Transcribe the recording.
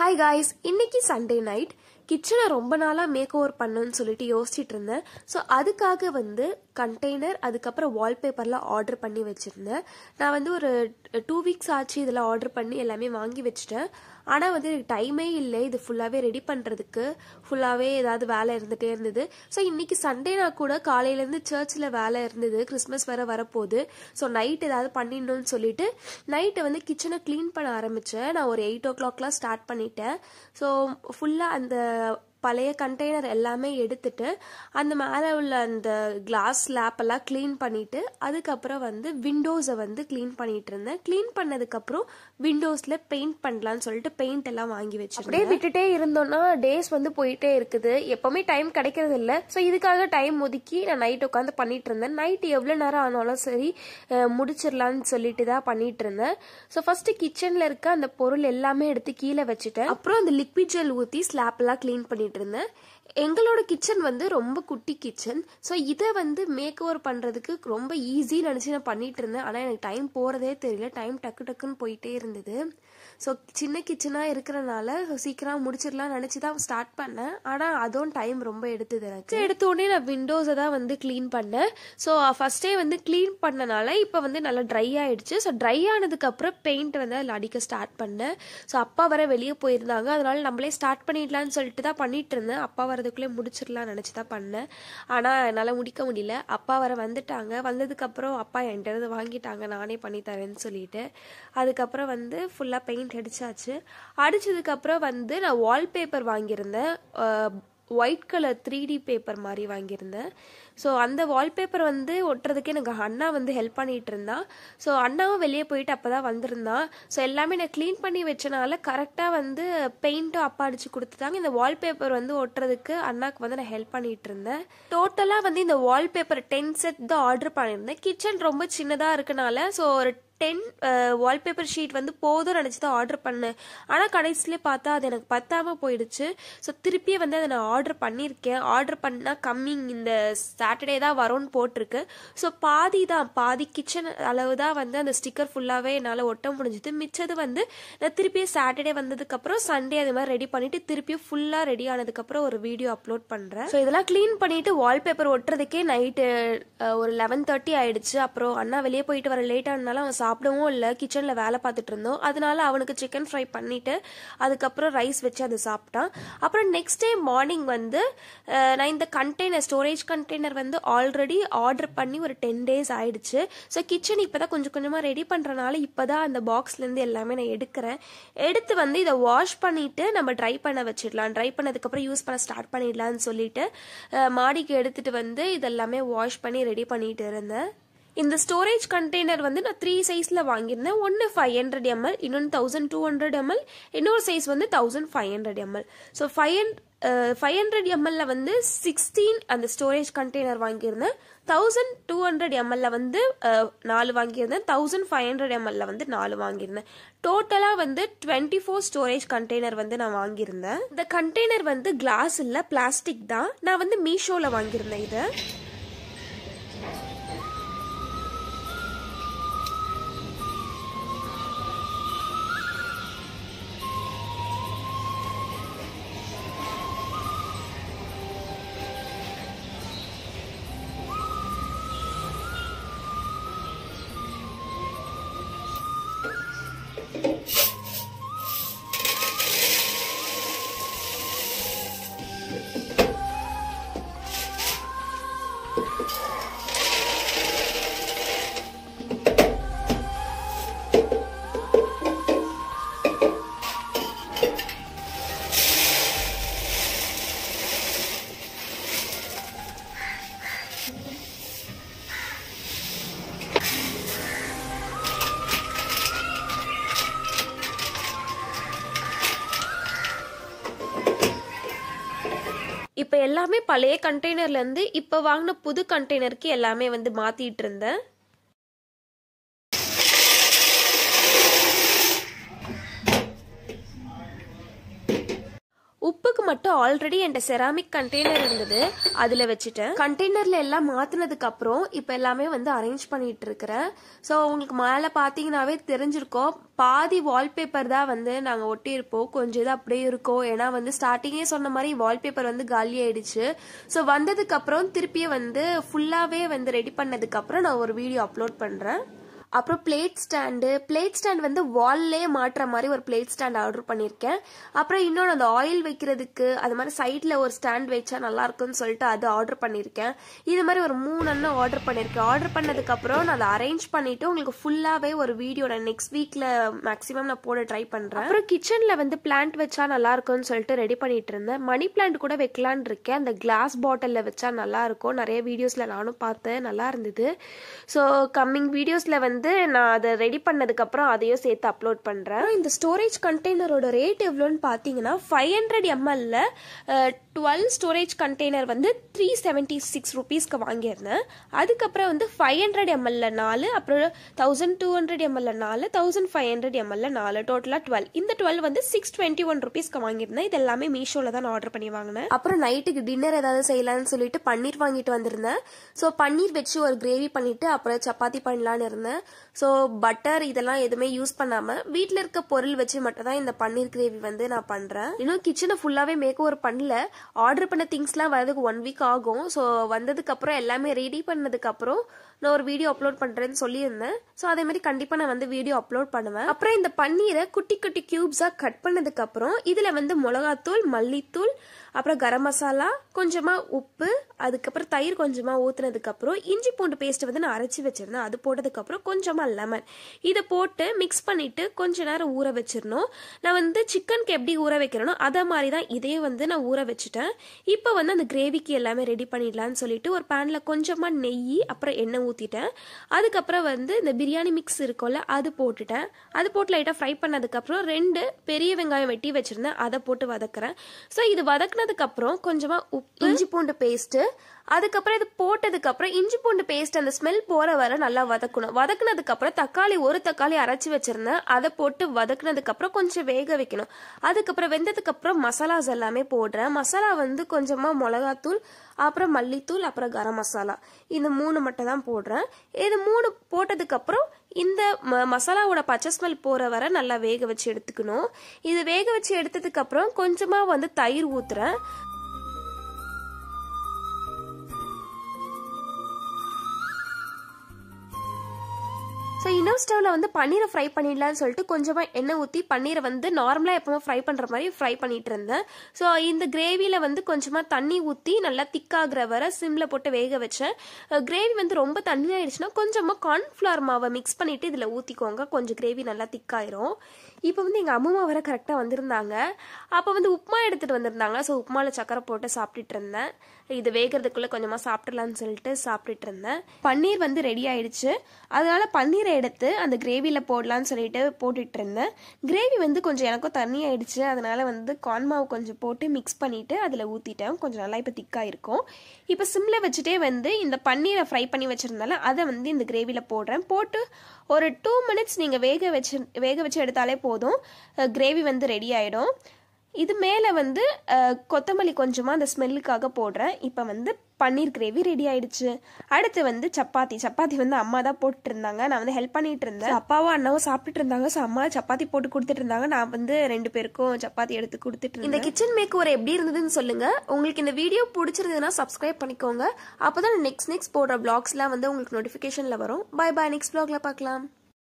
Hi guys, இன்னைக்கு Sunday night கிச்சனை ரொம்ப நாளாக மேக் ஓவர் பண்ணணும்னு சொல்லிட்டு யோசிச்சுட்டு இருந்தேன். ஸோ அதுக்காக கண்டெய்னர் அதுக்கப்புறம் வால்பேப்பர்லாம் ஆர்டர் பண்ணி வச்சுருந்தேன். நான் ஒரு 2 வீக்ஸ் ஆச்சு இதில் ஆர்டர் பண்ணி எல்லாமே வாங்கி வச்சுட்டேன். ஆனால் எனக்கு டைமே இல்லை இது ஃபுல்லாகவே ரெடி பண்ணுறதுக்கு. ஃபுல்லாகவே ஏதாவது வேலை இருந்துகிட்டே இருந்தது. ஸோ இன்றைக்கி சண்டேனா கூட காலையிலேருந்து சர்ச்சில் வேலை இருந்தது. கிறிஸ்மஸ் வேறு வரப்போகுது. ஸோ நைட் ஏதாவது பண்ணிடணும்னு சொல்லிட்டு நைட்டை கிச்சனை க்ளீன் பண்ண ஆரம்பித்தேன். நான் ஒரு 8 o'clockலாம் ஸ்டார்ட் பண்ணிட்டேன். ஸோ ஃபுல்லாக அந்த பழைய கண்டெய்னர் எல்லாமே எடுத்துட்டு அந்த மேலே உள்ள அந்த கிளாஸ் ஸ்லாப்பெல்லாம் க்ளீன் பண்ணிவிட்டு அதுக்கப்புறம் விண்டோஸை க்ளீன் பண்ணிட்டு இருந்தேன். க்ளீன் பண்ணதுக்கப்புறம் விண்டோஸில் பெயிண்ட் பண்ணலான்னு சொல்லிட்டு பெயிண்ட் எல்லாம் வாங்கி வச்சு அப்படியே விட்டுட்டே இருந்தோன்னா டேஸ் போயிட்டே இருக்குது. எப்போவுமே டைம் கிடைக்கிறது இல்லை. ஸோ இதுக்காக டைம் ஒதுக்கி நான் நைட் உட்காந்து பண்ணிட்டு இருந்தேன். நைட்டு எவ்வளோ நேரம் ஆனாலும் சரி முடிச்சிடலான்னு சொல்லிட்டு தான் பண்ணிட்டு இருந்தேன். ஸோ ஃபர்ஸ்ட் கிச்சனில் இருக்க அந்த பொருள் எல்லாமே எடுத்து கீழே வச்சுட்டேன். அப்புறம் அந்த லிக்விட் ஜெல் ஊற்றி ஸ்லாப்பெல்லாம் க்ளீன் பண்ணி இருந்தேன். எங்களோட கிச்சன் ரொம்ப குட்டி கிச்சன். ஸோ இதை மேக் ஓவர் பண்ணுறதுக்கு ரொம்ப ஈஸின்னு நினச்சி நான் பண்ணிட்டு இருந்தேன். ஆனால் எனக்கு டைம் போகிறதே தெரியல. டைம் டக்கு டக்குன்னு போயிட்டே இருந்தது. ஸோ சின்ன கிச்சனாக இருக்கிறனால சீக்கிரம் முடிச்சிடலாம் நினச்சி தான் ஸ்டார்ட் பண்ணேன். ஆனால் அதுவும் டைம் ரொம்ப எடுத்தது எனக்கு. எடுத்த உடனே நான் விண்டோஸை தான் க்ளீன் பண்ணேன். ஸோ ஃபர்ஸ்டே க்ளீன் பண்ணனால இப்போ நல்லா ட்ரை ஆயிடுச்சு. ஸோ ட்ரை ஆனதுக்கப்புறம் பெயிண்ட் அதில் அடிக்க ஸ்டார்ட் பண்ணேன். ஸோ அப்பா வர வெளியே போயிருந்தாங்க. அதனால நம்மளே ஸ்டார்ட் பண்ணிடலான்னு சொல்லிட்டு தான் பண்ணிட்டு இருந்தேன். அப்பா வரதுக்குள்ளே முடிச்சிடலாம் நினச்சி தான் பண்ணேன். ஆனால் என்னால் முடிக்க முடியல. அப்பா வர வந்துட்டாங்க. வந்ததுக்கப்புறம் அப்பா என்கிட்ட வாங்கிட்டாங்க நானே பண்ணி தரேன்னு சொல்லிட்டு. அதுக்கப்புறம் ஃபுல்லாக பெயிண்ட் அடிச்சாச்சு. அடிச்சதுக்கப்புறம் நான் வால்பேப்பர் வாங்கியிருந்தேன். ஒயிட் கலர் 3D பேப்பர் மாதிரி வாங்கியிருந்தேன். ஸோ அந்த வால்பேப்பர் ஒட்டுறதுக்கு எனக்கு அண்ணா ஹெல்ப் பண்ணிட்டு இருந்தான். ஸோ அண்ணாவும் வெளியே போயிட்டு அப்போ தான் வந்திருந்தான். ஸோ எல்லாமே நான் க்ளீன் பண்ணி வச்சனால கரெக்டாக பெயிண்ட்டும் அப்பா அடிச்சு கொடுத்துட்டாங்க. இந்த வால்பேப்பர் ஒட்டுறதுக்கு அண்ணாக்கு நான் ஹெல்ப் பண்ணிட்டு இருந்தேன். டோட்டலாக இந்த வால்பேப்பர் 10 செட் தான் ஆர்டர் பண்ணியிருந்தேன். கிச்சன் ரொம்ப சின்னதாக இருக்கனால ஸோ ஒரு 10 வால்பேப்பர் ஷீட் போதும் நினச்சி தான் ஆர்டர் பண்ணேன். ஆனால் கடைசியிலே பார்த்தா அது எனக்கு பத்தாமல் போயிடுச்சு. ஸோ திருப்பியே அதை நான் ஆர்டர் பண்ணியிருக்கேன். ஆர்டர் பண்ணால் கம்மிங் இந்த சாட்டர்டே தான் வரும்னு போட்டிருக்கு. ஸோ பாதி கிச்சன் அளவு தான் அந்த ஸ்டிக்கர் ஃபுல்லாகவே என்னால் ஒட்ட முடிஞ்சுது. மிச்சது நான் திருப்பியே சாட்டர்டே வந்ததுக்கப்புறம் சண்டே அது மாதிரி ரெடி பண்ணிவிட்டு திருப்பியும் ஃபுல்லாக ரெடி ஆனதுக்கப்புறம் ஒரு வீடியோ அப்லோட் பண்ணுறேன். ஸோ இதெல்லாம் க்ளீன் பண்ணிவிட்டு வால்பேப்பர் ஒட்டுறதுக்கே நைட்டு ஒரு 11:30 ஆயிடுச்சு. அப்புறம் அண்ணா வெளியே போயிட்டு வர லேட் ஆனாலும் அவன் சாப்பிடவும் இல்லை. கிச்சனில் வேலை பார்த்துட்டு இருந்தோம். அதனால அவனுக்கு சிக்கன் ஃப்ரை பண்ணிட்டு அதுக்கப்புறம் ரைஸ் வச்சு அதை சாப்பிட்டான். அப்புறம் நெக்ஸ்ட் டே மார்னிங் நான் இந்த container storage container already order பண்ணி ஒரு 10 days ஆயிடுச்சு. ஸோ கிச்சன் இப்போ தான் கொஞ்சம் கொஞ்சமாக ரெடி பண்ணுறனால இப்போ தான் அந்த பாக்ஸ்லேருந்து எல்லாமே நான் எடுக்கிறேன். எடுத்து இதை வாஷ் பண்ணிவிட்டு நம்ம ட்ரை பண்ண வச்சிடலாம். ட்ரை பண்ணதுக்கப்புறம் யூஸ் பண்ண ஸ்டார்ட் பண்ணிடலான்னு சொல்லிட்டு மாடிக்கு எடுத்துகிட்டு இதெல்லாமே வாஷ் பண்ணி ரெடி பண்ணிட்டு இருந்தேன். இந்த ஸ்டோரேஜ் கண்டெய்னர் நான் 3 சைஸில் வாங்கியிருந்தேன். ஒன்று 500 ml, இன்னொன்று 1200 ml, இன்னொரு சைஸ் 1500 ml. ஸோ 500 ml 16 அந்த ஸ்டோரேஜ் கண்டெய்னர் வாங்கியிருந்தேன். 1200 ml 4 வாங்கியிருந்தேன். 1500 ml 4 வாங்கியிருந்தேன். டோட்டலாக 24 ஸ்டோரேஜ் கண்டெய்னர் நான் வாங்கியிருந்தேன். இந்த கண்டெய்னர் கிளாஸ் இல்லை, பிளாஸ்டிக் தான். நான் மீஷோவில் வாங்கியிருந்தேன். இதை இப்போ எல்லாமே பழைய கண்டெய்னர்லேருந்து இப்போ வாங்கின புது கண்டெய்னருக்கு எல்லாமே மாற்றிட்டு இருந்தேன். உப்புக்கு மட்டும் ஆல்ரெடி என்கிட்ட செராமிக் கண்டெய்னர் இருந்தது, அதுல வச்சுட்டேன். கண்டெய்னர்ல எல்லாம் மாத்தினதுக்கு அப்புறம் இப்ப எல்லாமே வந்து அரேஞ்ச் பண்ணிட்டு இருக்கிறேன். ஸோ உங்களுக்கு மேலே பார்த்தீங்கன்னாவே தெரிஞ்சிருக்கோம், பாதி வால்பேப்பர் தான் வந்து நாங்கள் ஒட்டியிருப்போம், கொஞ்சம் இது அப்படியே இருக்கும். ஏன்னா வந்து ஸ்டார்டிங்கே சொன்ன மாதிரி வால்பேப்பர் வந்து காலி ஆயிடுச்சு. ஸோ வந்ததுக்கு அப்புறம் திருப்பியே வந்து ஃபுல்லாவே வந்து ரெடி பண்ணதுக்கு அப்புறம் நான் ஒரு வீடியோ அப்லோட் பண்றேன். அப்புறம் பிளேட் ஸ்டாண்ட் வந்து வால்லே மாட்டுற மாதிரி ஒரு பிளேட் ஸ்டாண்ட் ஆர்டர் பண்ணியிருக்கேன். அப்புறம் இன்னொன்று அந்த ஆயில் வைக்கிறதுக்கு அது மாதிரி சைடில் ஒரு ஸ்டாண்ட் வச்சா நல்லா இருக்கும்னு சொல்லிட்டு அது ஆர்டர் பண்ணியிருக்கேன். இது மாதிரி ஒரு 3 ஆர்டர் பண்ணியிருக்கேன். ஆர்டர் பண்ணதுக்கப்புறம் நான் அதை அரேஞ்ச் பண்ணிட்டு உங்களுக்கு ஃபுல்லாகவே ஒரு வீடியோ நான் நெக்ஸ்ட் வீக்கில் மேக்ஸிமம் நான் போட ட்ரை பண்ணுறேன். அப்புறம் கிச்சனில் வந்து பிளான்ட் வச்சா நல்லா இருக்கும்னு சொல்லிட்டு ரெடி பண்ணிட்டு இருந்தேன். மணி பிளான்ட் கூட வைக்கலான்னு இருக்கேன். அந்த கிளாஸ் பாட்டிலில் வச்சா நல்லா இருக்கும். நிறைய வீடியோஸில் நானும் பார்த்தேன், நல்லா இருந்தது. ஸோ கம்மிங் வீடியோஸில் வந்து நான் அதை ரெடி பண்ணதுக்கு அப்புறம் அதையும் சேர்த்து அப்லோட் பண்றேன். இந்த ஸ்டோரேஜ் கண்டெய்னரோட ரேட் எவ்வளோன்னு பார்த்தீங்கன்னா 500 ml 12 ஸ்டோரேஜ் கண்டெய்னர் வந்து 376 rupeesக்கு வாங்கியிருந்தேன். அதுக்கப்புறம் வந்து 500 ml 4, அப்புறம் 1200 ml 4, 1500 ml 4, டோட்டலாக 12. இந்த 12 வந்து 621 rupeesக்கு வாங்கியிருந்தேன். இது எல்லாமே மீஷோல தான் ஆர்டர் பண்ணி வாங்கினேன். அப்புறம் நைட்டுக்கு டின்னர் ஏதாவது செய்யலாம்னு சொல்லிட்டு பன்னீர் வாங்கிட்டு வந்திருந்தேன். ஸோ பன்னீர் வச்சு ஒரு கிரேவி பண்ணிட்டு அப்புறம் சப்பாத்தி பண்ணலான்னு இருந்தேன். ஸோ பட்டர் இதெல்லாம் எதுவுமே யூஸ் பண்ணாம வீட்டில் இருக்க பொருள் வச்சு மட்டும் தான் இந்த பன்னீர் கிரேவி வந்து நான் பண்றேன். இன்னும் கிச்சனை ஃபுல்லாவே மேக் ஓவர் பண்ணல. ஆர்டர் பண்ண திங்ஸ்லாம் வரதுக்கு 1 week ஆகும். ஸோ வந்ததுக்கு அப்புறம் எல்லாமே ரெடி பண்ணதுக்கு அப்புறம் நான் ஒரு வீடியோ அப்லோட் பண்றேன்னு சொல்லியிருந்தேன். ஸோ அதே மாதிரி கண்டிப்பா நான் வந்து வீடியோ அப்லோட் பண்ணுவேன். அப்புறம் இந்த பன்னீரை குட்டி குட்டி கியூப்ஸா கட் பண்ணதுக்கு அப்புறம் இதுல வந்து மிளகாத்தூள், மல்லித்தூள், அப்புறம் கரம் மசாலா, கொஞ்சமா உப்பு, அதுக்கப்புறம் தயிர் கொஞ்சமா ஊத்துனதுக்கு அப்புறம் இஞ்சி பூண்டு பேஸ்ட் வந்து நான் அரைச்சி வச்சிருந்தேன். அது போட்டதுக்கு அப்புறம் கொஞ்சமா லெமன் இதை போட்டு மிக்ஸ் பண்ணிட்டு கொஞ்ச நேரம் ஊற வச்சிடணும். நான் வந்து சிக்கனுக்கு எப்படி ஊற வைக்கிறேனோ அதே மாதிரி தான் இதையும் வந்து நான் ஊற வச்சுட்டேன். இப்போ வந்து அந்த கிரேவிக்கு எல்லாமே ரெடி பண்ணிடலான்னு சொல்லிட்டு ஒரு பேன்ல கொஞ்சமா நெய் அப்புறம் எண்ணெய் ஊத்திட்டேன். அதுக்கப்புறம் வந்து இந்த பிரியாணி மிக்ஸ் இருக்கும்ல அது போட்டுட்டேன். அது போட்டு லைட்டா ஃப்ரை பண்ணதுக்கு அப்புறம் 2 பெரிய வெங்காயம் வெட்டி வச்சிருந்தேன், அதை போட்டு வதக்குறேன். ஸோ இது வதக்குனதுக்கு அப்புறம் கொஞ்சமா உப்பு, இஞ்சி பூண்டு பேஸ்ட், அதுக்கப்புறம் இது போட்டதுக்கு அப்புறம் இஞ்சி பூண்டு பேஸ்ட் அந்த ஸ்மெல் போற வர நல்லா வதக்கணும். வதக்குனதுக்கு அப்புறம் தக்காளி, ஒரு தக்காளி அரைச்சி வச்சிருந்தேன், அதை போட்டு வதக்குனதுக்கு அப்புறம் கொஞ்சம் வேக வைக்கணும். அதுக்கப்புறம் வெந்ததுக்கு அப்புறம் மசாலாஸ் எல்லாமே போடுறேன். மசாலா வந்து கொஞ்சமா மிளகாத்தூள், அப்புறம் மல்லித்தூள், அப்புறம் கரம் மசாலா, இந்த 3 மட்டும் தான் போடுறேன். இது 3 போட்டதுக்கு அப்புறம் இந்த மசாலாவோட பச்சை ஸ்மெல் போற வர நல்லா வேக வச்சு எடுத்துக்கணும். இது வேக வச்சு எடுத்ததுக்கு அப்புறம் கொஞ்சமா வந்து தயிர் ஊத்துறேன். ஸோ இன்னொரு ஸ்டவ்ல வந்து பன்னீரை ஃப்ரை பண்ணிடலான்னு சொல்லிட்டு கொஞ்சமா எண்ணெய் ஊற்றி பன்னீரை வந்து நார்மலா எப்பவுமே ஃப்ரை பண்ற மாதிரி ஃப்ரை பண்ணிட்டு இருந்தேன். ஸோ இந்த கிரேவியில வந்து கொஞ்சமா தண்ணி ஊற்றி நல்லா திக்காகிற வர சிம்ல போட்டு வேக வச்சேன். கிரேவி வந்து ரொம்ப தண்ணி ஆயிடுச்சுன்னா கொஞ்சமா கார்ன்ஃபிளவர் மாவை மிக்ஸ் பண்ணிட்டு இதுல ஊத்திக்கோங்க, கொஞ்சம் கிரேவி நல்லா திக்காயிரும். இப்போ வந்து எங்க அம்மா வர கரெக்டா வந்திருந்தாங்க. அப்போ வந்து உப்புமா எடுத்துட்டு வந்திருந்தாங்க. ஸோ உப்புமால சக்கரை போட்டு சாப்பிட்டுட்டு இருந்தேன். இது வேகிறதுக்குள்ள கொஞ்சமா சாப்பிடலான்னு சொல்லிட்டு சாப்பிட்டுட்டு இருந்தேன். பன்னீர் வந்து ரெடி ஆயிடுச்சு. அதனால பன்னீரை எடுத்து அந்த கிரேவியில போடலான்னு சொல்லிட்டு போட்டுட்டு இருந்தேன். கிரேவி வந்து கொஞ்சம் எனக்கும் தண்ணி ஆயிடுச்சு. அதனால வந்து கார்ன் மாவு கொஞ்சம் போட்டு மிக்ஸ் பண்ணிட்டு அதுல ஊத்திட்டேன். கொஞ்சம் நல்லா இப்போ திக்கா இருக்கும். இப்போ சிம்ல வச்சுட்டே வந்து இந்த பன்னீரை ஃப்ரை பண்ணி வச்சிருந்தால அதை வந்து இந்த கிரேவியில போடுறேன். போட்டு ஒரு 2 minutes நீங்க வேக வச்சு எடுத்தாலே போதும், கிரேவி வந்து ரெடி ஆயிடும். இது மேலே வந்து கொத்தமல்லி கொஞ்சமா அந்த ஸ்மெல்லுக்காக போடுறேன். இப்போ வந்து பன்னீர் கிரேவி ரெடி ஆயிடுச்சு. அடுத்து வந்து சப்பாத்தி வந்து அம்மா தான் போட்டுட்டு இருந்தாங்க, நான் வந்து ஹெல்ப் பண்ணிட்டு இருந்தேன். அப்பாவும் அண்ணாவும் சாப்பிட்டுட்டு இருந்தாங்க. ஸோ அம்மா சப்பாத்தி போட்டு கொடுத்துட்டு இருந்தாங்க, நான் வந்து 2 பேருக்கும் சப்பாத்தி எடுத்து கொடுத்துட்டு இருந்தேன். இந்த கிச்சன் மேக் ஓவர் எப்படி இருந்ததுன்னு சொல்லுங்க. உங்களுக்கு இந்த வீடியோ பிடிச்சிருந்ததுன்னா சப்ஸ்கிரைப் பண்ணிக்கோங்க. அப்போதான் நெக்ஸ்ட் போடுற vlogsலாம் வந்து உங்களுக்கு நோட்டிஃபிகேஷன்ல வரும். பை பாய், நெக்ஸ்ட் vlogல பார்க்கலாம்.